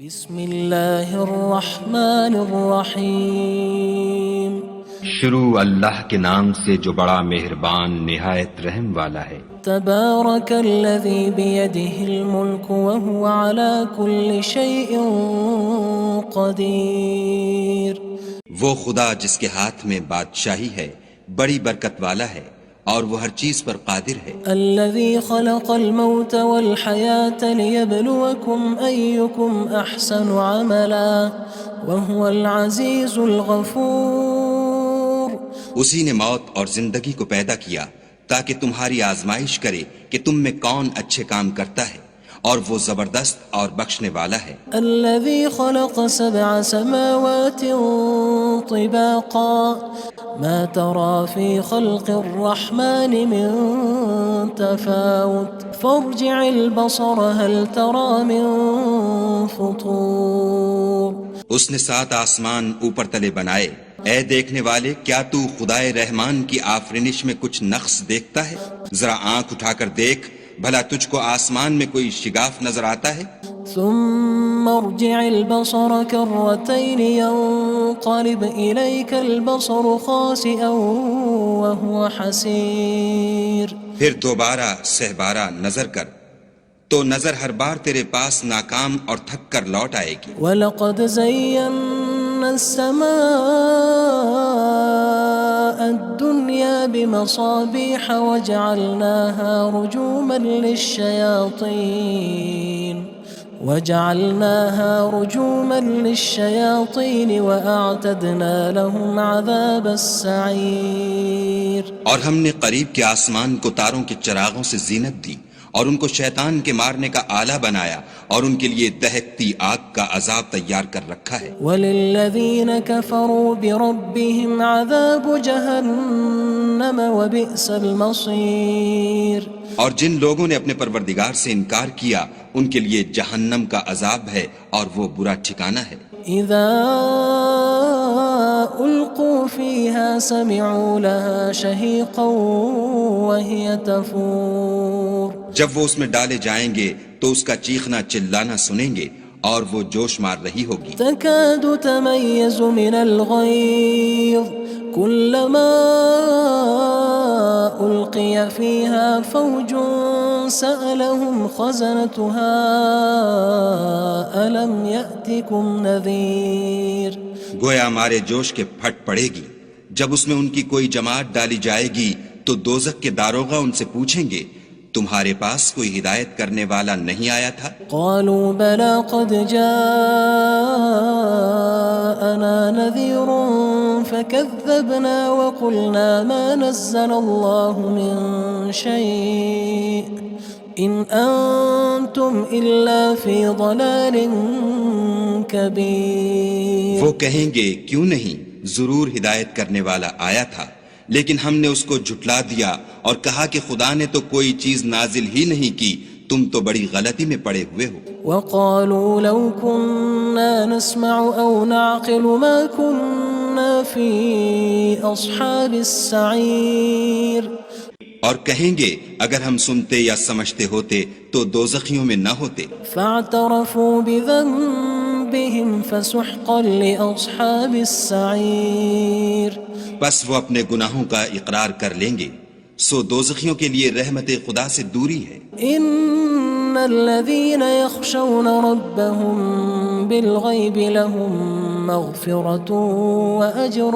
بسم اللہ الرحمن الرحیم شروع اللہ کے نام سے جو بڑا مہربان نہایت رحم والا ہے۔ تبارک الذی بیدہ الملک وہو علی کل شیء قدیر۔ وہ خدا جس کے ہاتھ میں بادشاہی ہے بڑی برکت والا ہے اور وہ ہر چیز پر قادر ہے۔ الذی خلق الموت والحیاة لیبلوکم ایکم احسن عملا وہو العزیز الغفور۔ اسی نے موت اور زندگی کو پیدا کیا تاکہ تمہاری آزمائش کرے کہ تم میں کون اچھے کام کرتا ہے، اور وہ زبردست اور بخشنے والا ہے۔ الذي خلق 7 سماوات طباقا ما ترى في خلق الرحمن من تفاوت فارجع البصر هل ترى من فطور۔ اس نے 7 آسمان اوپر تلے بنائے، اے دیکھنے والے کیا تو خدائے رحمان کی آفرینش میں کچھ نقص دیکھتا ہے؟ ذرا آنکھ اٹھا کر دیکھ، بھلا تجھ کو آسمان میں کوئی شگاف نظر آتا ہے؟ ثم ارجع البصر كرتين ينقلب إليك البصر خاسئا وهو حسير۔ پھر دوبارہ سہبارہ نظر کر تو نظر ہر بار تیرے پاس ناکام اور تھک کر لوٹ آئے گی۔ وَلَقَدْ زَيَّنَّا السَّمَاءَ الدُّنْيَا بِمَصَابِيحَ وَجَعَلْنَاهَا رُجُومًا لِلشَّيَاطِينِ وَأَعْتَدْنَا لَهُمْ عَذَابَ السَّعِيرِ۔ اور ہم نے قریب کے آسمان کو تاروں کے چراغوں سے زینت دی اور ان کو شیطان کے مارنے کا آلہ بنایا، اور ان کے لیے دہکتی آگ کا عذاب تیار کر رکھا ہے۔ وَلِلَّذِينَ كَفَرُوا بِرَبِّهِمْ عَذَابُ جَهَنَّمَ وَبِئْسَ الْمَصِيرُ۔ اور جن لوگوں نے اپنے پروردگار سے انکار کیا ان کے لیے جہنم کا عذاب ہے اور وہ برا ٹھکانہ ہے۔ اذا القوا فيها سمعوا لها شهيقا وهي تفور۔ جب وہ اس میں ڈالے جائیں گے تو اس کا چیخنا چلانا سنیں گے اور وہ جوش مار رہی ہوگی۔ تكاد تميز من الغيظ كلما ألقي فيها فوج سألهم خزنتها ألم يأتكم نذير۔ گویا مارے جوش کے پھٹ پڑے گی۔ جب اس میں ان کی کوئی جماعت ڈالی جائے گی تو دوزخ کے داروغہ ان سے پوچھیں گے تمہارے پاس کوئی ہدایت کرنے والا نہیں آیا تھا؟ قالوا بلى قد جاءنا نذير فكذبنا وقلنا ما نزل الله من شيء إن أنتم إلا في ضلال كبير۔ وہ کہیں گے کیوں نہیں، ضرور ہدایت کرنے والا آیا تھا، لیکن ہم نے اس کو جھٹلا دیا اور کہا کہ خدا نے تو کوئی چیز نازل ہی نہیں کی، تم تو بڑی غلطی میں پڑے ہوئے ہو۔ وقالوا لو كنا نسمع أو نعقل ما كنا في أصحاب السعير۔ اور کہیں گے اگر ہم سنتے یا سمجھتے ہوتے تو دوزخیوں میں نہ ہوتے۔ فاعترفوا بذنبهم فسحقا لأصحاب السعير۔ بس وہ اپنے گناہوں کا اقرار کر لیں گے، سو دوزخیوں کے لیے رحمت خدا سے دوری ہے۔ ان الذين يخشون ربهم بالغيب لهم مغفرة وأجر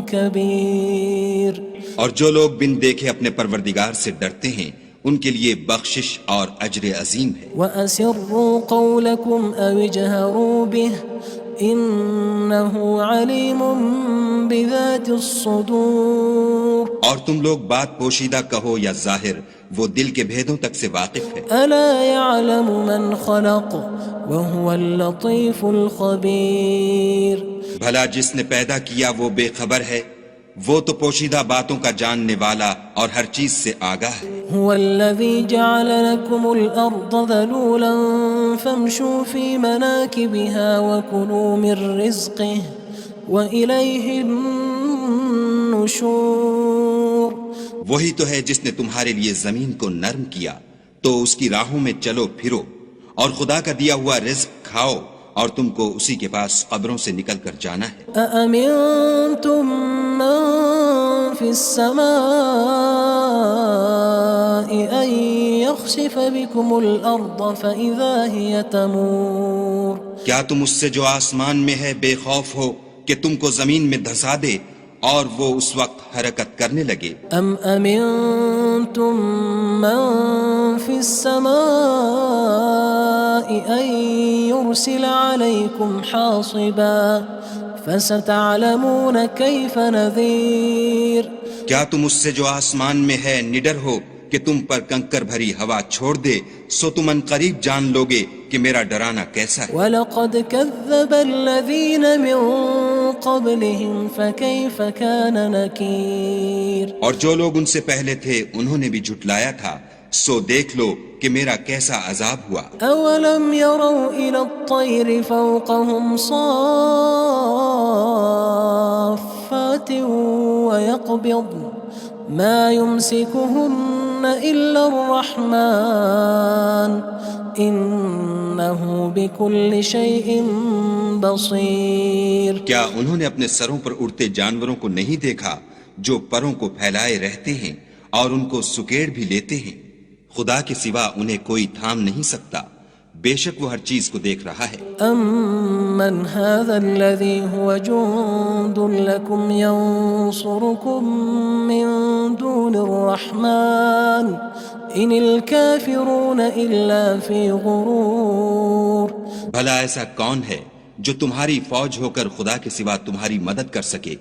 كبير۔ اور جو لوگ بن دیکھے اپنے پروردگار سے ڈرتے ہیں ان کے لیے بخشش اور اجر عظیم ہے۔ وَأَسِرُّوا قَوْلَكُمْ أَوِ اجْهَرُوا بِهِ إِنَّهُ عَلِيمٌ بِذَاتِ الصُّدُورِ۔ اور تم لوگ بات پوشیدہ کہو یا ظاہر، وہ دل کے بھیدوں تک سے واقف ہے۔ أَلَا يَعْلَمُ مَنْ خَلَقَ وَهُوَ اللَّطِيفُ الْخَبِيرُ۔ بھلا جس نے پیدا کیا وہ بے خبر ہے، وہ تو پوشیدہ باتوں کا جاننے والا اور ہر چیز سے آگاہ ہے۔ هو الذي جعل لكم الأرض ذلولا فامشوا في مناكبها وكلوا من رزقه وإليه النشور۔ وہی تو ہے جس نے تمہارے لیے زمین کو نرم کیا تو اس کی راہوں میں چلو پھرو اور خدا کا دیا ہوا رزق کھاؤ اور تم کو اسی کے پاس قبروں سے نکل کر جانا ہے۔ أأمنتم من في السماء أن يخسف بكم الأرض فإذا هي تمور کیا تم اس سے جو آسمان میں ہے بے خوف ہو کہ تم کو زمین میں دھسا دے اور وہ اس وقت حرکت کرنے لگے؟ أم أمنتم من في السماء أن يرسل عليكم حاصبا فستعلمون كيف نذير کیا تم اس سے جو آسمان میں ہے نڈر ہو کہ تم پر کنکر بھری ہوا چھوڑ دے، سو تم ان قریب جان لوگے کہ میرا ڈرانا کیسا ہے۔ وَلَقَدْ كَذَّبَ الَّذِينَ مِن قَبْلِهِمْ فَكَيْفَ كَانَ نَكِيرٌ اور جو لوگ ان سے پہلے تھے انہوں نے بھی جھٹلایا تھا، سو دیکھ لو کہ میرا کیسا عذاب ہوا۔ أَوَلَمْ يَرَوْا إِلَى الطَّيْرِ فَوْقَهُمْ صَافَّاتٍ وَيَقْبِضْنَ مَا يُمْسِكُهُنَّ إِلَّا الرَّحْمَنُ إِنَّهُ بِكُلِّ شَيْءٍ بَصِيرٌ کیا انہوں نے اپنے سروں پر اڑتے جانوروں کو نہیں دیکھا جو پروں کو پھیلائے رہتے ہیں اور ان کو سکیڑ بھی لیتے ہیں؟ خدا کے سوا انہیں کوئی تھام نہیں سکتا، بے شک وہ ہر چیز کو دیکھ رہا ہے۔ أَمَّنْ هَذَا الَّذِي هُوَ جُندٌ لَكُمْ يَنصُرُكُم مِّن دُونِ الرَّحْمَنِ إِنِ الْكَافِرُونَ إِلَّا فِي غُرُورٍ بھلا ایسا کون ہے جو تمہاری فوج ہو کر خدا کے سوا تمہاری مدد کر سکے؟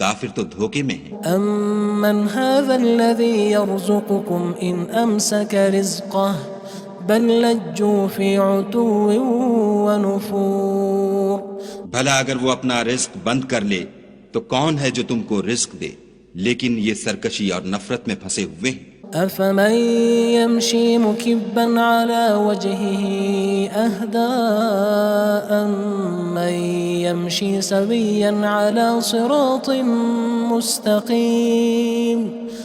کافر تو دھوکے میں ہیں۔ أَمَّنْ هَذَا الَّذِي يَرْزُقُكُمْ إِنْ أَمْسَكَ رِزْقَهُ بَلْ لَجُّوا فِي عُتُوٍّ وَنُفُورٍ بھلا اگر وہ اپنا رزق بند کر لے تو کون ہے جو تم کو رزق دے؟ لیکن یہ سرکشی اور نفرت میں پھنسے ہوئے ہیں۔ أَفَمَن يَمْشِي مُكِبًّا عَلَى وَجْهِهِ أَهْدَىٰ أَمَّن يَمْشِي سَوِيًّا عَلَى صِرَاطٍ مُّسْتَقِيمٍ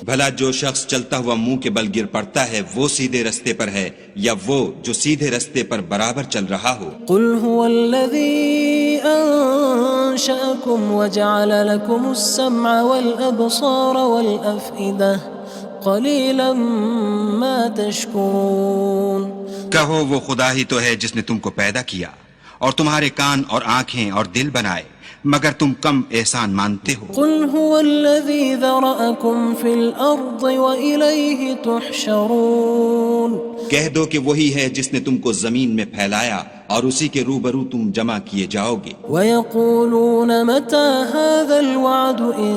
بھلا جو شخص چلتا ہوا منہ کے بل گر پڑتا ہے وہ سیدھے رستے پر ہے یا وہ جو سیدھے رستے پر برابر چل رہا ہو؟ قُلْ هُوَ الَّذِي أَنشَأَكُمْ وَجَعَلَ لَكُمُ السَّمْعَ وَالْأَبْصَارَ وَالْأَفْئِدَةَ قَلِيلًا مَا تَشْكُرُونَ کہو وہ خدا ہی تو ہے جس نے تم کو پیدا کیا اور تمہارے کان اور آنکھیں اور دل بنائے، مگر تم کم احسان مانتے ہو۔ قُلْ هُوَ الَّذِي ذَرَأَكُمْ فِي الْأَرْضِ وَإِلَيْهِ تُحْشَرُونَ کہہ دو کہ وہی ہے جس نے تم کو زمین میں پھیلایا اور اسی کے روبرو تم جمع کیے جاؤ گے۔ وَيَقُولُونَ مَتَى هَذَا الْوَعْدُ إِن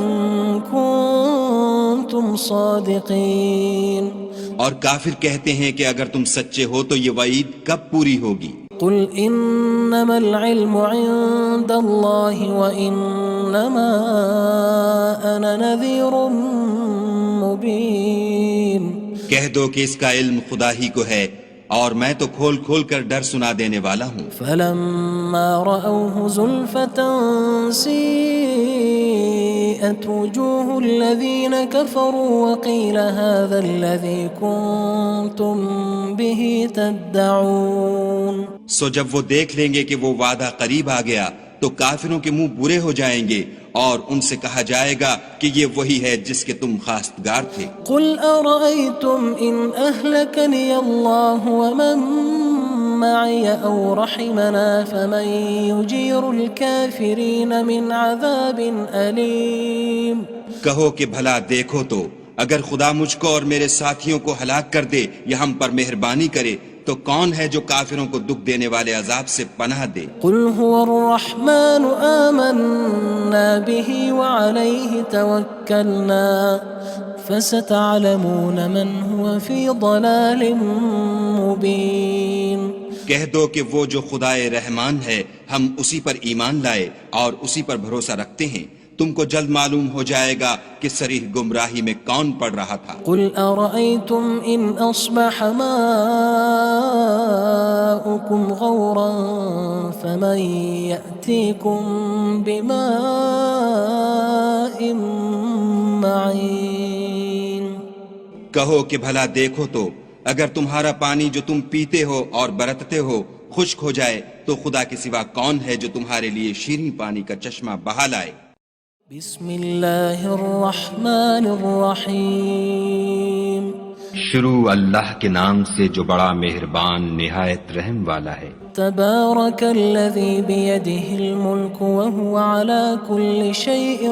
كُنتُمْ صَادِقِينَ اور کافر کہتے ہیں کہ اگر تم سچے ہو تو یہ وعید کب پوری ہوگی؟ قُلْ إِنَّمَا الْعِلْمُ عِندَ اللَّهِ وَإِنَّمَا أَنَا نَذِيرٌ مُّبِينٌ کہہ دو کہ اس کا علم خدا ہی کو ہے اور میں تو کھول کھول کر ڈر سنا دینے والا ہوں۔ فَلَمَّا رَأَوْهُ زُلْفَةً سِيئَتْ وُجُوهُ الَّذِينَ كَفَرُوا وَقِيلَ هَذَا الَّذِي كُنتُم بِهِ تَدَّعُونَ سو جب وہ دیکھ لیں گے کہ وہ وعدہ قریب آ گیا تو کافروں کے منہ برے ہو جائیں گے اور ان سے کہا جائے گا کہ یہ وہی ہے جس کے تم خواستگار تھے۔ قُلْ أَرَأَيْتُمْ إِنْ أَهْلَكَنِيَ اللَّهُ وَمَن مَّعِيَ أَوْ رَحِمَنَا فَمَن يُجِيرُ الْكَافِرِينَ مِنْ عَذَابٍ أَلِيمٍ کہو کہ بھلا دیکھو تو اگر خدا مجھ کو اور میرے ساتھیوں کو ہلاک کر دے یا ہم پر مہربانی کرے تو کون ہے جو کافروں کو دکھ دینے والے عذاب سے پناہ دے؟ قُلْ هُوَ الرَّحْمَنُ آمَنَّا بِهِ وَعَلَيْهِ تَوَكَّلْنَا فَسَتَعْلَمُونَ مَنْ هُوَ فِي ضَلَالٍ مُّبِينٍ کہہ دو کہ وہ جو خدائے رحمان ہے ہم اسی پر ایمان لائے اور اسی پر بھروسہ رکھتے ہیں، تم کو جلد معلوم ہو جائے گا کہ صریح گمراہی میں کون پڑ رہا تھا۔ قُلْ أَرَأَيْتُمْ إِنْ أَصْبَحَ مَاؤُكُمْ غَوْرًا فَمَن يَأْتِيكُم بِمَاءٍ مَّعِينٍ کہو کہ بھلا دیکھو تو اگر تمہارا پانی جو تم پیتے ہو اور برتتے ہو خشک ہو جائے تو خدا کے سوا کون ہے جو تمہارے لیے شیریں پانی کا چشمہ بہا لائے؟ بسم اللہ الرحمن الرحیم شروع اللہ کے نام سے جو بڑا مہربان نہایت رحم والا ہے۔ تبارک الذی بیدہ الملک وہو علی کل شیء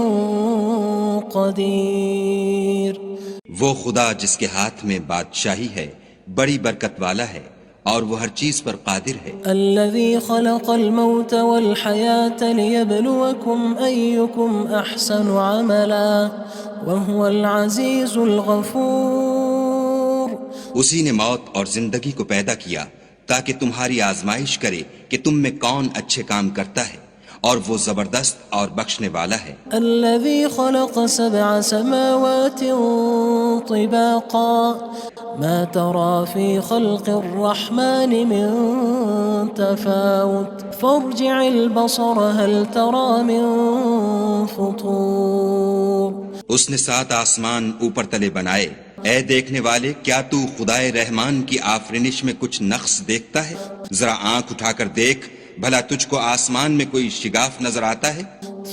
قدیر۔ وہ خدا جس کے ہاتھ میں بادشاہی ہے بڑی برکت والا ہے اور وہ ہر چیز پر قادر ہے۔ الذي خلق الموت والحياة ليبلوكم أيكم أحسن عملا وهو العزيز الغفور۔ اسی نے موت اور زندگی کو پیدا کیا تاکہ تمہاری آزمائش کرے کہ تم میں کون اچھے کام کرتا ہے، اور وہ زبردست اور بخشنے والا ہے۔ الذي خلق 7 سماوات طباقا ما ترى في خلق الرحمن من تفاوت فارجع البصر هل ترى من فطور۔ اس نے 7 آسمان اوپر تلے بنائے، اے دیکھنے والے کیا تو خدائے رحمان کی آفرینش میں کچھ نقص دیکھتا ہے؟ ذرا آنکھ اٹھا کر دیکھ، بھلا تجھ کو آسمان میں کوئی شگاف نظر آتا ہے؟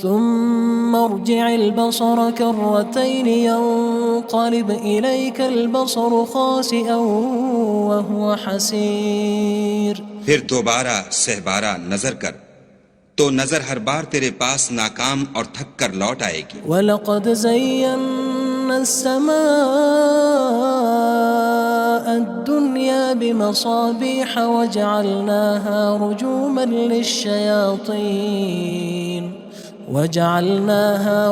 ثم ارجع البصر كرتين ينقلب إليك البصر خاسئا وهو حسير۔ پھر دوبارہ سہبارہ نظر کر تو نظر ہر بار تیرے پاس ناکام اور تھک کر لوٹ آئے گی۔ وَلَقَدْ زَيَّنَّا السَّمَاءَ الدُّنْيَا بِمَصَابِيحَ وَجَعَلْنَاهَا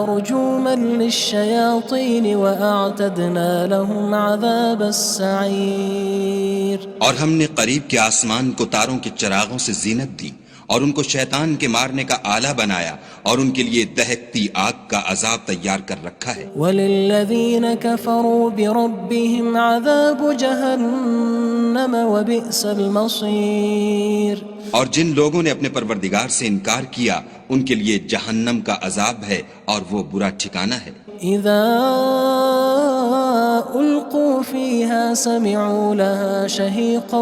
رُجُومًا لِلشَّيَاطِينِ وَأَعْتَدْنَا لَهُمْ عَذَابَ السَّعِيرِ۔ اور ہم نے قریب کے آسمان کو تاروں کے چراغوں سے زینت دی اور ان کو شیطان کے مارنے کا آلہ بنایا اور ان کے لیے دہکتی آگ کا عذاب تیار کر رکھا ہے۔ وَلِلَّذِينَ كَفَرُوا بِرَبِّهِمْ عَذَابُ جَهَنَّمَ وَبِئْسَ الْمَصِيرُ۔ اور جن لوگوں نے اپنے پروردگار سے انکار کیا ان کے لیے جہنم کا عذاب ہے اور وہ برا ٹھکانہ ہے۔ اذا القوا فيها سمعوا لها شهيقا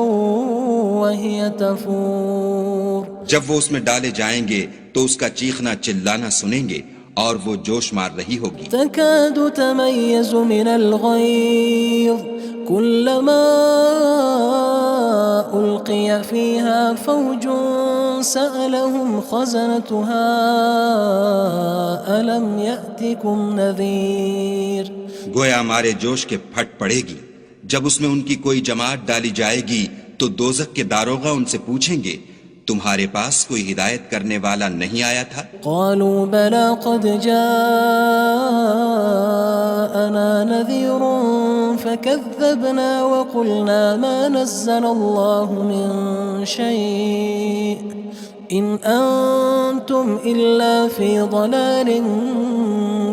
وهي تفور۔ جب وہ اس میں ڈالے جائیں گے تو اس کا چیخنا چلانا سنیں گے اور وہ جوش مار رہی ہوگی۔ تكاد تميز من الغيظ كلما ألقي فيها فوج سألهم خزنتها ألم يأتكم نذير۔ گویا مارے جوش کے پھٹ پڑے گی، جب اس میں ان کی کوئی جماعت ڈالی جائے گی تو دوزخ کے داروغہ ان سے پوچھیں گے تمہارے پاس کوئی ہدایت کرنے والا نہیں آیا تھا؟ قالوا بلى قد جاءنا نذير فكذبنا وقلنا ما نزل الله من شيء إن أنتم إلا في ضلال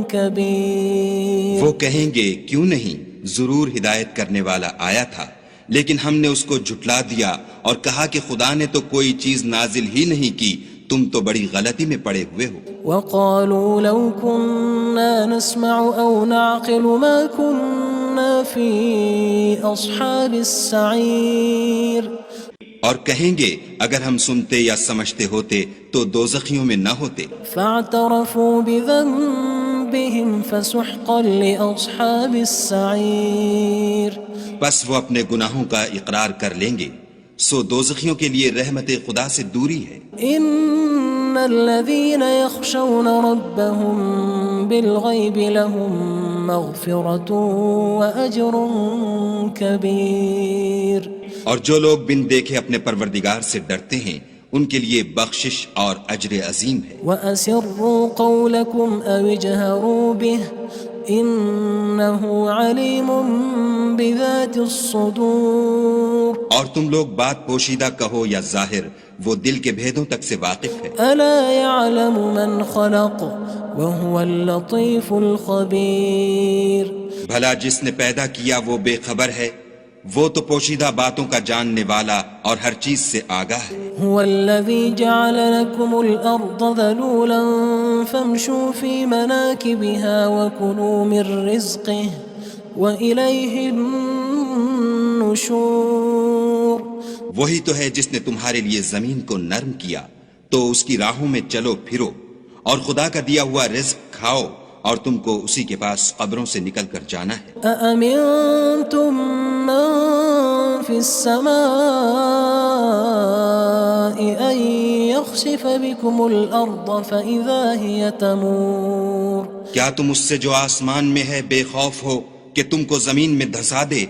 كبير۔ وہ کہیں گے کیوں نہیں، ضرور ہدایت کرنے والا آیا تھا، لیکن ہم نے اس کو جھٹلا دیا اور کہا کہ خدا نے تو کوئی چیز نازل ہی نہیں کی، تم تو بڑی غلطی میں پڑے ہوئے ہو۔ وقالوا لو كنا نسمع أو نعقل ما كنا في أصحاب السعير۔ اور کہیں گے اگر ہم سنتے یا سمجھتے ہوتے تو دوزخیوں میں نہ ہوتے۔ فاعترفوا بذنبهم فسحقا لأصحاب السعير۔ بس وہ اپنے گناہوں کا اقرار کر لیں گے، سو دوزخیوں کے لیے رحمت خدا سے دوری ہے۔ ان الذين يخشون ربهم بالغيب لهم مغفرة وأجر كبير۔ اور جو لوگ بن دیکھے اپنے پروردگار سے ڈرتے ہیں ان کے لیے بخشش اور اجر عظیم ہے۔ وَأَسِرُّوا قَوْلَكُمْ أَوِ اجْهَرُوا بِهِ إِنَّهُ عَلِيمٌ بِذَاتِ الصُّدُورِ۔ اور تم لوگ بات پوشیدہ کہو یا ظاہر، وہ دل کے بھیدوں تک سے واقف ہے۔ أَلَا يَعْلَمُ مَنْ خَلَقَ وَهُوَ اللَّطِيفُ الْخَبِيرُ۔ بھلا جس نے پیدا کیا وہ بے خبر ہے، وہ تو پوشیدہ باتوں کا جاننے والا اور ہر چیز سے آگاہ ہے۔ هو الذي جعل لكم الأرض ذلولا فامشوا في مناكبها وكلوا من رزقه وإليه النشور۔ النشور وہی تو ہے جس نے تمہارے لیے زمین کو نرم کیا تو اس کی راہوں میں چلو پھرو، اور خدا کا دیا ہوا رزق کھاؤ، اور تم کو اسی کے پاس قبروں سے نکل کر جانا ہے۔ أأمنتم من في السماء أن يخسف بكم الأرض فإذا هي تمور کیا تم اس سے جو آسمان میں ہے بے خوف ہو کہ تم کو زمین میں دھسا دے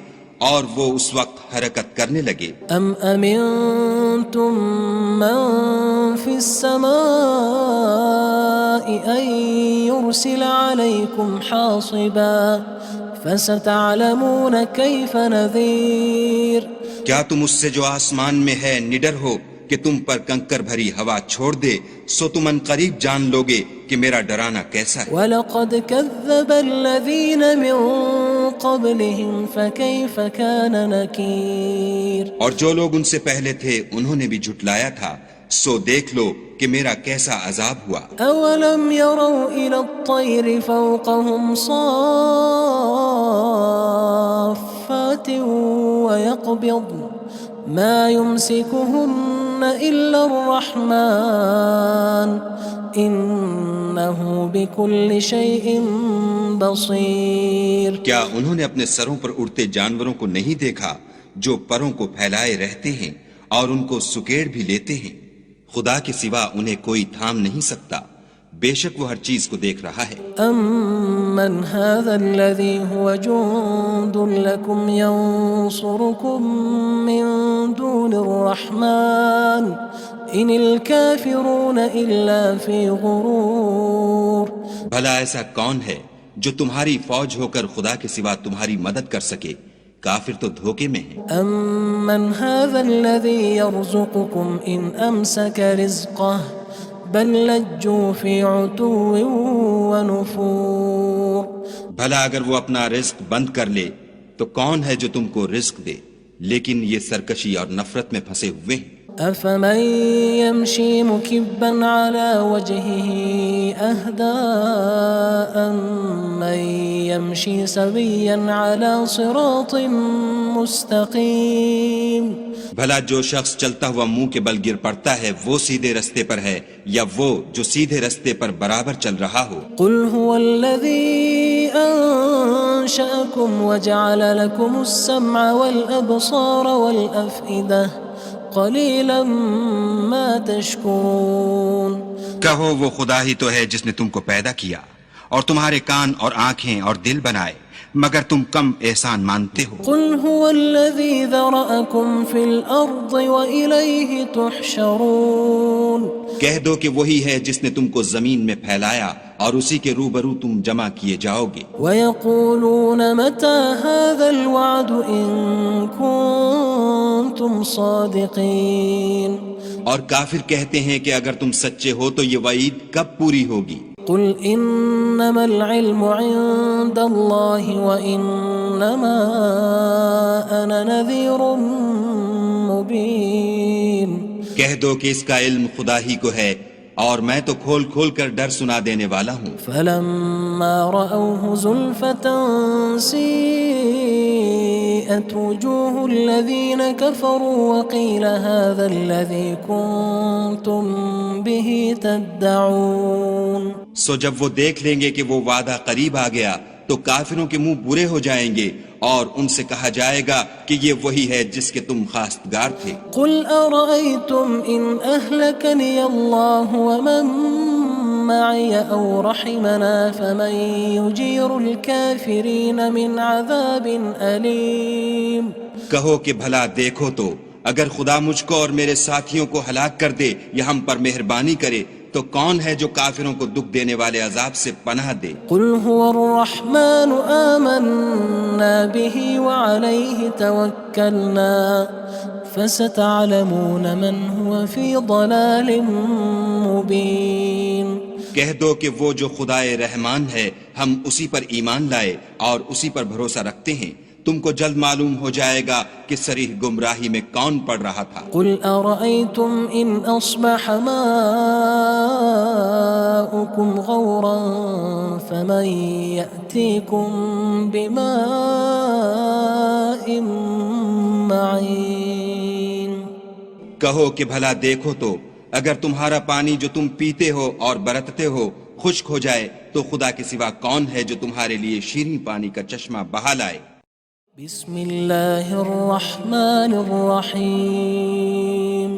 اور وہ اس وقت حرکت کرنے لگے؟ أم أمنتم من في السماء أن يرسل عليكم حاصبا فستعلمون كيف نذير کیا تم اس سے جو آسمان میں ہے نڈر ہو کہ تم پر کنکر بھری ہوا چھوڑ دے، سو تم ان قریب جان لوگے کہ میرا ڈرانا کیسا ہے۔ وَلَقَدْ كَذَّبَ الَّذِينَ مِن قَبْلِهِمْ فَكَيْفَ كَانَ نَكِيرٌ اور جو لوگ ان سے پہلے تھے انہوں نے بھی جھٹلایا تھا، سو دیکھ لو کہ میرا کیسا عذاب ہوا۔ أَوَلَمْ يَرَوْا إِلَى الطَّيْرِ فَوْقَهُمْ صَافَّاتٍ وَيَقْبِضْنَ مَا يُمْسِكُهُنَّ إِلَّا الرَّحْمَنُ إِنَّهُ بِكُلِّ شَيْءٍ بَصِيرٌ کیا انہوں نے اپنے سروں پر اڑتے جانوروں کو نہیں دیکھا جو پروں کو پھیلائے رہتے ہیں اور ان کو سکیڑ بھی لیتے ہیں؟ خدا کے سوا انہیں کوئی تھام نہیں سکتا، بے شک وہ ہر چیز کو دیکھ رہا ہے۔ أَمَّنْ هَذَا الَّذِي هُوَ جُندٌ لَكُمْ يَنصُرُكُم مِّن دُونِ الرَّحْمَنِ إِنِ الْكَافِرُونَ إِلَّا فِي غُرُورٍ بھلا ایسا کون ہے جو تمہاری فوج ہو کر خدا کے سوا تمہاری مدد کر سکے؟ کافر تو دھوکے میں ہیں۔ أَمَّنْ هَذَا الَّذِي يَرْزُقُكُمْ إِنْ أَمْسَكَ رِزْقَهُ بَلْ لَجُّوا فِي عُتُوٍّ وَنُفُورٍ بھلا اگر وہ اپنا رزق بند کر لے تو کون ہے جو تم کو رزق دے؟ لیکن یہ سرکشی اور نفرت میں پھنسے ہوئے ہیں۔ أَفَمَن يَمْشِي مُكِبًّا عَلَى وَجْهِهِ أَهْدَىٰ أَمَّن يَمْشِي سَوِيًّا عَلَى صِرَاطٍ مُّسْتَقِيمٍ بھلا جو شخص چلتا ہوا منہ کے بل گر پڑتا ہے وہ سیدھے رستے پر ہے یا وہ جو سیدھے رستے پر برابر چل رہا ہو؟ قُلْ هُوَ الَّذِي أَنشَأَكُمْ وَجَعَلَ لَكُمُ السَّمْعَ وَالْأَبْصَارَ وَالْأَفْئِدَةَ قَلِيلًا مَا تَشْكُرُونَ کہو وہ خدا ہی تو ہے جس نے تم کو پیدا کیا اور تمہارے کان اور آنکھیں اور دل بنائے، مگر تم کم احسان مانتے ہو۔ قُلْ هُوَ الَّذِي ذَرَأَكُمْ فِي الْأَرْضِ وَإِلَيْهِ تُحْشَرُونَ کہہ دو کہ وہی ہے جس نے تم کو زمین میں پھیلایا اور اسی کے روبرو تم جمع کیے جاؤ گے۔ وَيَقُولُونَ مَتَى هَذَا الْوَعْدُ إِن كُنتُمْ صَادِقِينَ اور کافر کہتے ہیں کہ اگر تم سچے ہو تو یہ وعید کب پوری ہوگی؟ قُلْ إِنَّمَا الْعِلْمُ عِندَ اللَّهِ وَإِنَّمَا أَنَا نَذِيرٌ مُّبِينٌ کہہ دو کہ اس کا علم خدا ہی کو ہے اور میں تو کھول کھول کر ڈر سنا دینے والا ہوں۔ فَلَمَّا رَأَوْهُ زُلْفَةً سِيئَتْ وُجُوهُ الَّذِينَ كَفَرُوا وَقِيلَ هَذَا الَّذِي كُنتُم بِهِ تَدَّعُونَ سو جب وہ دیکھ لیں گے کہ وہ وعدہ قریب آ گیا تو کافروں کے منہ برے ہو جائیں گے اور ان سے کہا جائے گا کہ یہ وہی ہے جس کے تم خواستگار تھے۔ قُلْ أَرَأَيْتُمْ إِنْ أَهْلَكَنِيَ اللَّهُ وَمَن مَّعِيَ أَوْ رَحِمَنَا فَمَن يُجِيرُ الْكَافِرِينَ مِنْ عَذَابٍ أَلِيمٍ کہو کہ بھلا دیکھو تو اگر خدا مجھ کو اور میرے ساتھیوں کو ہلاک کر دے یا ہم پر مہربانی کرے تو کون ہے جو کافروں کو دکھ دینے والے عذاب سے پناہ دے؟ قُلْ هُوَ الرَّحْمَنُ آمَنَّا بِهِ وَعَلَيْهِ تَوَكَّلْنَا فَسَتَعْلَمُونَ مَنْ هُوَ فِي ضَلَالٍ مُّبِينٍ کہہ دو کہ وہ جو خدائے رحمان ہے ہم اسی پر ایمان لائے اور اسی پر بھروسہ رکھتے ہیں، تم کو جلد معلوم ہو جائے گا کہ صریح گمراہی میں کون پڑ رہا تھا۔ قُلْ أَرَأَيْتُمْ إِنْ أَصْبَحَ مَاؤُكُمْ غَوْرًا فَمَن يَأْتِيكُم بِمَاءٍ معين کہو کہ بھلا دیکھو تو اگر تمہارا پانی جو تم پیتے ہو اور برتتے ہو خشک ہو جائے تو خدا کے سوا کون ہے جو تمہارے لیے شیریں پانی کا چشمہ بہا لائے؟ بسم اللہ الرحمن الرحیم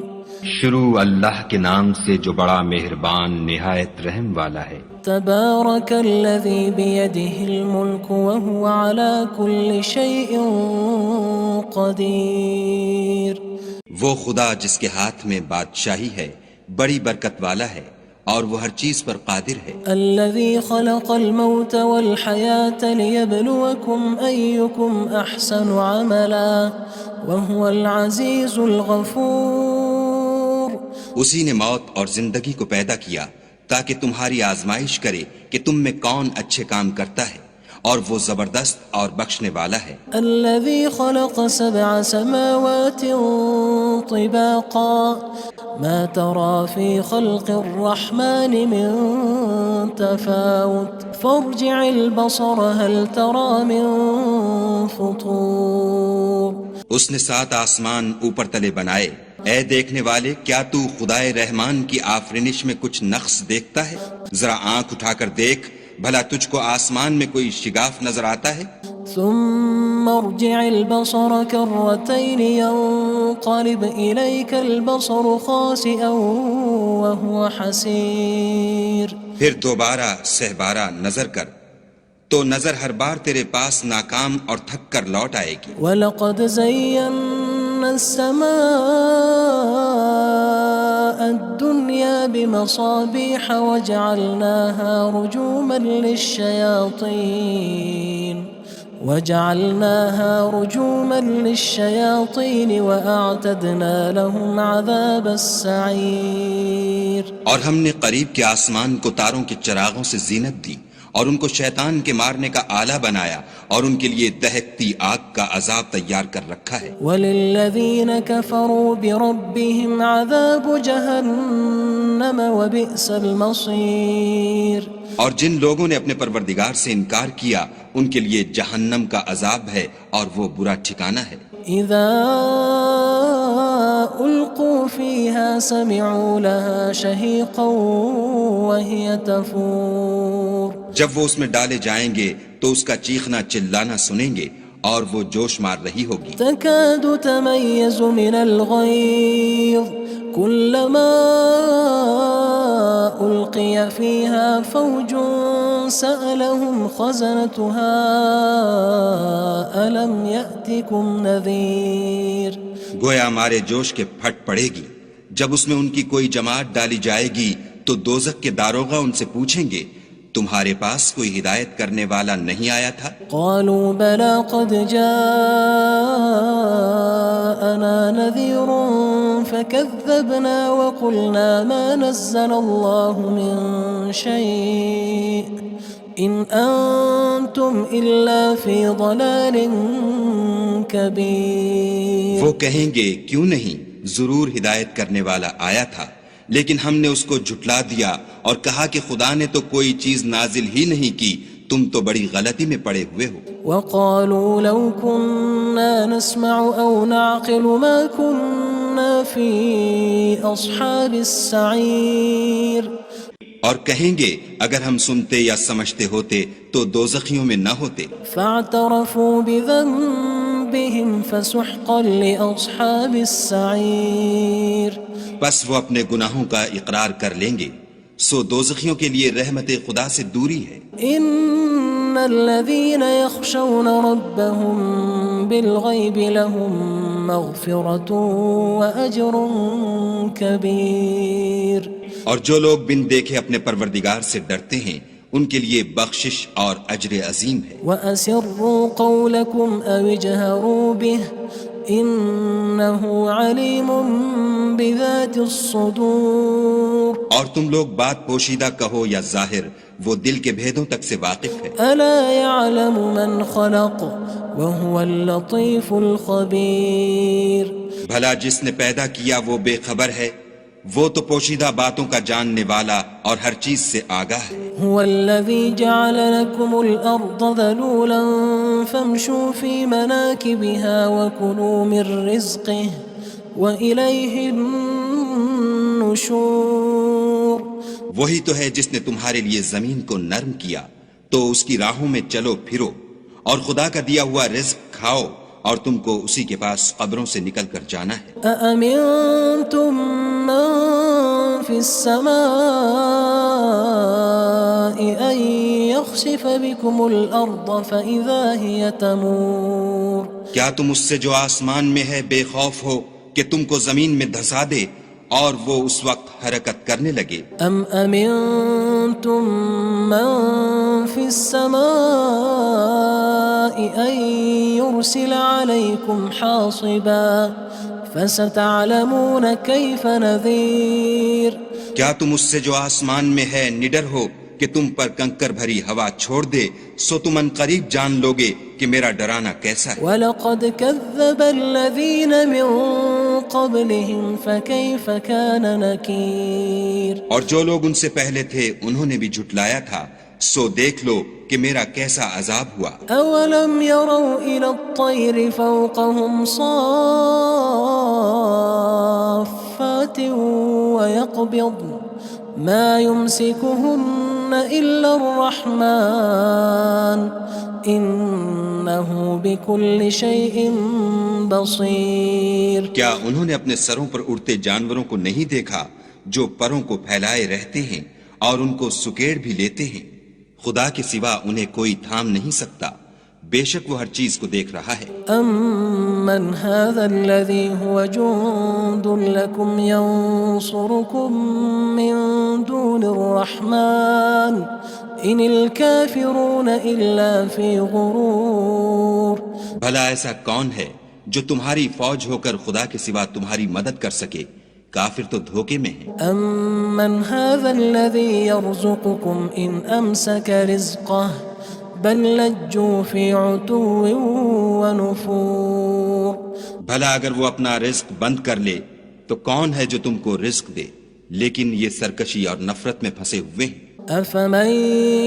شروع اللہ کے نام سے جو بڑا مہربان نہایت رحم والا ہے۔ تبارک الذی بیدہ الملک وہو علی کل شیء قدیر وہ خدا جس کے ہاتھ میں بادشاہی ہے بڑی برکت والا ہے اور وہ ہر چیز پر قادر ہے۔ الذي خلق الموت والحياة ليبلوكم أيكم أحسن عملا وهو العزيز الغفور اسی نے موت اور زندگی کو پیدا کیا تاکہ تمہاری آزمائش کرے کہ تم میں کون اچھے کام کرتا ہے اور وہ زبردست اور بخشنے والا ہے۔ الذي خلق 7 سماوات طباقا ما ترى في خلق الرحمن من تفاوت فارجع البصر هل ترى من فطور اس نے 7 آسمان اوپر تلے بنائے، اے دیکھنے والے کیا تو خدائے رحمان کی آفرینش میں کچھ نقص دیکھتا ہے؟ ذرا آنکھ اٹھا کر دیکھ بھلا تجھ کو آسمان میں کوئی شگاف نظر آتا ہے؟ ثم ارجع البصر كرتين ينقلب إليك البصر خاسئا وهو حسير پھر دوبارہ سہبارہ نظر کر تو نظر ہر بار تیرے پاس ناکام اور تھک کر لوٹ آئے گی۔ وَلَقَدْ زَيَّنَّا السَّمَاءَ الدُّنْيَا بِمَصَابِيحَ وَجَعَلْنَاهَا رُجُومًا لِلشَّيَاطِينِ وَأَعْتَدْنَا لَهُمْ عَذَابَ السَّعِيرِ اور ہم نے قریب کے آسمان کو تاروں کے چراغوں سے زینت دی اور ان کو شیطان کے مارنے کا آلہ بنایا اور ان کے لیے دہکتی آگ کا عذاب تیار کر رکھا ہے۔ وَلِلَّذِينَ كَفَرُوا بِرَبِّهِمْ عَذَابُ جَهَنَّمَ وَبِئْسَ الْمَصِيرُ اور جن لوگوں نے اپنے پروردگار سے انکار کیا ان کے لیے جہنم کا عذاب ہے اور وہ برا ٹھکانہ ہے۔ اذا القوا فيها سمعوا لها شهيقا وهي تفور جب وہ اس میں ڈالے جائیں گے تو اس کا چیخنا چلانا سنیں گے اور وہ جوش مار رہی ہوگی۔ تكاد تميز من الغيظ كلما ألقي فيها فوج سألهم خزنتها ألم يأتكم نذير گویا مارے جوش کے پھٹ پڑے گی جب اس میں ان کی کوئی جماعت ڈالی جائے گی تو دوزخ کے داروغہ ان سے پوچھیں گے تمہارے پاس کوئی ہدایت کرنے والا نہیں آیا تھا؟ قالوا بلى قد جاءنا نذير فكذبنا وقلنا ما نزل الله من شيء إن أنتم إلا في ضلال كبير وہ کہیں گے کیوں نہیں، ضرور ہدایت کرنے والا آیا تھا، لیکن ہم نے اس کو جھٹلا دیا اور کہا کہ خدا نے تو کوئی چیز نازل ہی نہیں کی، تم تو بڑی غلطی میں پڑے ہوئے ہو۔ وقالوا لو كنا نسمع أو نعقل ما كنا في أصحاب السعير اور کہیں گے اگر ہم سنتے یا سمجھتے ہوتے تو دوزخیوں میں نہ ہوتے۔ فاعترفوا بذنبهم فسحقا لأصحاب السعير بس وہ اپنے گناہوں کا اقرار کر لیں گے، سو دوزخیوں کے لیے رحمت خدا سے دوری ہے۔ ان الذين يخشون ربهم بالغيب لهم مغفرة وأجر كبير اور جو لوگ بن دیکھے اپنے پروردگار سے ڈرتے ہیں ان کے لیے بخشش اور اجر عظیم ہے۔ وَأَسِرُّوا قَوْلَكُمْ أَوِ اجْهَرُوا بِهِ إِنَّهُ عَلِيمٌ بِذَاتِ الصُّدُورِ اور تم لوگ بات پوشیدہ کہو یا ظاہر، وہ دل کے بھیدوں تک سے واقف ہے۔ أَلَا يَعْلَمُ مَنْ خَلَقَ وَهُوَ اللَّطِيفُ الْخَبِيرُ بھلا جس نے پیدا کیا وہ بے خبر ہے، وہ تو پوشیدہ باتوں کا جاننے والا اور ہر چیز سے آگاہ ہے۔ هو الذي جعل لكم الأرض ذلولا فامشوا في مناكبها وكلوا من رزقه وإليه النشور. وہی تو ہے جس نے تمہارے لیے زمین کو نرم کیا تو اس کی راہوں میں چلو پھرو اور خدا کا دیا ہوا رزق کھاؤ اور تم کو اسی کے پاس قبروں سے نکل کر جانا ہے. أأمنتم من في السماء أن يخسف بكم الأرض فإذا هي تمور. کیا تم اس سے جو آسمان میں ہے بے خوف ہو کہ تم کو زمین میں دھسا دے اور وہ اس وقت حرکت کرنے لگے؟ أم أمنتم من في السماء أن يرسل عليكم حاصبا فستعلمون كيف نذير. کیا تم اس سے جو آسمان میں ہے نڈر ہو کہ تم پر کنکر بھری ہوا چھوڑ دے سو تم ان قریب جان لوگے کہ میرا ڈرانا کیسا ہے. وَلَقَدْ كَذَّبَ الَّذِينَ مِن قَبْلِهِمْ فَكَيْفَ كَانَ نَكِيرٌ. اور جو لوگ ان سے پہلے تھے انہوں نے بھی جھٹلایا تھا سو دیکھ لو کہ میرا کیسا عذاب ہوا. أَوَلَمْ يَرَوْا إِلَى الطَّيْرِ فَوْقَهُمْ صَافَّاتٍ وَيَقْبِضْنَ مَا يُمْسِكُهُنَّ إِلَّا الرَّحْمَنُ إِنَّهُ بِكُلِّ شَيْءٍ بَصِيرٌ. کیا انہوں نے اپنے سروں پر اڑتے جانوروں کو نہیں دیکھا جو پروں کو پھیلائے رہتے ہیں اور ان کو سکیڑ بھی لیتے ہیں؟ خدا کے سوا انہیں کوئی تھام نہیں سکتا، بے شک وہ ہر چیز کو دیکھ رہا ہے. أَمَّنْ هَذَا الَّذِي هُوَ جُندٌ لَكُمْ يَنصُرُكُم مِّن دُونِ الرَّحْمَنِ إِنِ الْكَافِرُونَ إِلَّا فِي غُرُورٍ. بھلا ایسا کون ہے جو تمہاری فوج ہو کر خدا کے سوا تمہاری مدد کر سکے؟ کافر تو دھوکے میں ہیں. أَمَّنْ هَذَا الَّذِي يَرْزُقُكُمْ إِنْ أَمْسَكَ رِزْقَهُ بَلْ لَجُّوا فِي عُتُوٍّ وَنُفُورٍ. بھلا اگر وہ اپنا رزق بند کر لے تو کون ہے جو تم کو رزق دے؟ لیکن یہ سرکشی اور نفرت میں پھنسے ہوئے ہیں. أَفَمَن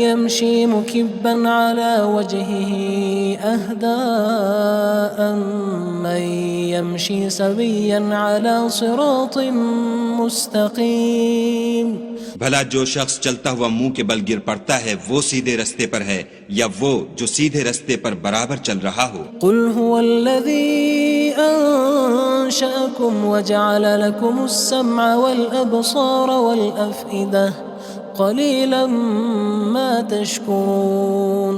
يَمْشِي مُكِبًّا عَلَى وَجْهِهِ أَهْدَىٰ أَمَّن يَمْشِي سَوِيًّا عَلَى صِرَاطٍ مُّسْتَقِيمٍ. بھلا جو شخص چلتا ہوا منہ کے بل گر پڑتا ہے وہ سیدھے رستے پر ہے یا وہ جو سیدھے رستے پر برابر چل رہا ہو؟ قُلْ هُوَ الَّذِي أَنشَأَكُمْ وَجَعَلَ لَكُمُ السَّمْعَ وَالْأَبْصَارَ وَالْأَفْئِدَةَ قَلِيلًا مَا تَشْكُرُونَ.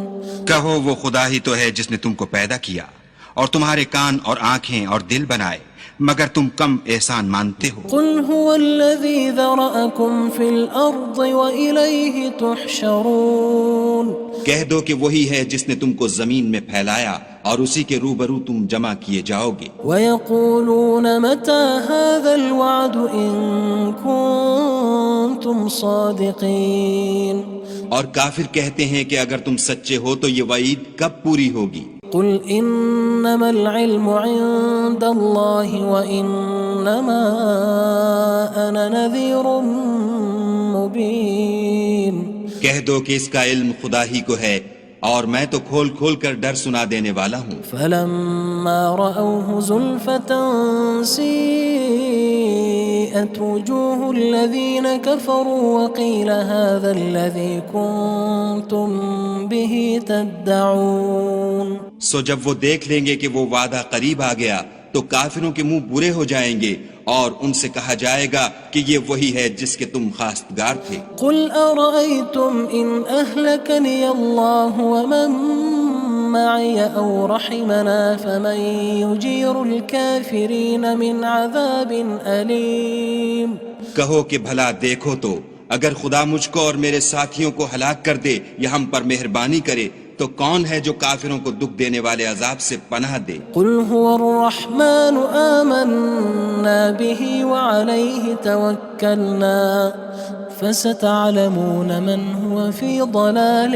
کہو وہ خدا ہی تو ہے جس نے تم کو پیدا کیا اور تمہارے کان اور آنکھیں اور دل بنائے مگر تم کم احسان مانتے ہو. قُلْ هُوَ الَّذِي ذَرَأَكُمْ فِي الْأَرْضِ وَإِلَيْهِ تُحْشَرُونَ. کہہ دو کہ وہی ہے جس نے تم کو زمین میں پھیلایا اور اسی کے روبرو تم جمع کیے جاؤ گے. وَيَقُولُونَ مَتَى هَذَا الْوَعْدُ إِن كُنتُمْ صَادِقِينَ. اور کافر کہتے ہیں کہ اگر تم سچے ہو تو یہ وعید کب پوری ہوگی؟ قُلْ إِنَّمَا الْعِلْمُ عِندَ اللَّهِ وَإِنَّمَا أَنَا نَذِيرٌ مُّبِينٌ. کہہ دو کہ اس کا علم خدا ہی کو ہے اور میں تو کھول کھول کر ڈر سنا دینے والا ہوں. فَلَمَّا رَأَوْهُ زُلْفَةً سِيئَتْ وُجُوهُ الَّذِينَ كَفَرُوا وَقِيلَ هَذَا الَّذِي كُنتُم بِهِ تَدَّعُونَ. سو جب وہ دیکھ لیں گے کہ وہ وعدہ قریب آ گیا تو کافروں کے منہ برے ہو جائیں گے اور ان سے کہا جائے گا کہ یہ وہی ہے جس کے تم خواستگار تھے. قُلْ أَرَأَيْتُمْ إِنْ أَهْلَكَنِيَ اللَّهُ وَمَن مَّعِيَ أَوْ رَحِمَنَا فَمَن يُجِيرُ الْكَافِرِينَ مِنْ عَذَابٍ أَلِيمٍ. کہو کہ بھلا دیکھو تو اگر خدا مجھ کو اور میرے ساتھیوں کو ہلاک کر دے یا ہم پر مہربانی کرے تو کون ہے جو کافروں کو دکھ دینے والے عذاب سے پناہ دے؟ قُلْ هُوَ الرَّحْمَنُ آمَنَّا بِهِ وَعَلَيْهِ تَوَكَّلْنَا فَسَتَعْلَمُونَ مَنْ هُوَ فِي ضَلَالٍ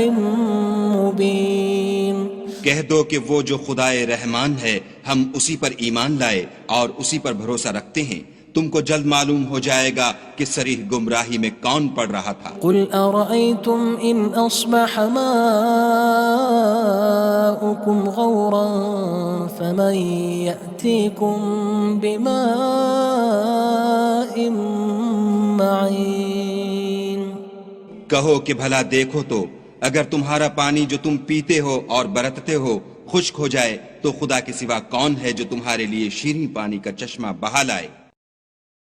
مُّبِينٍ. کہہ دو کہ وہ جو خدائے رحمان ہے ہم اسی پر ایمان لائے اور اسی پر بھروسہ رکھتے ہیں تم کو جلد معلوم ہو جائے گا کہ صریح گمراہی میں کون پڑ رہا تھا۔ قل أرأيتم إن أصبح ماؤكم غورا فمن يأتيكم بماء معين۔ کہو کہ بھلا دیکھو تو اگر تمہارا پانی جو تم پیتے ہو اور برتتے ہو خشک ہو جائے تو خدا کے سوا کون ہے جو تمہارے لیے شیریں پانی کا چشمہ بہا لائے۔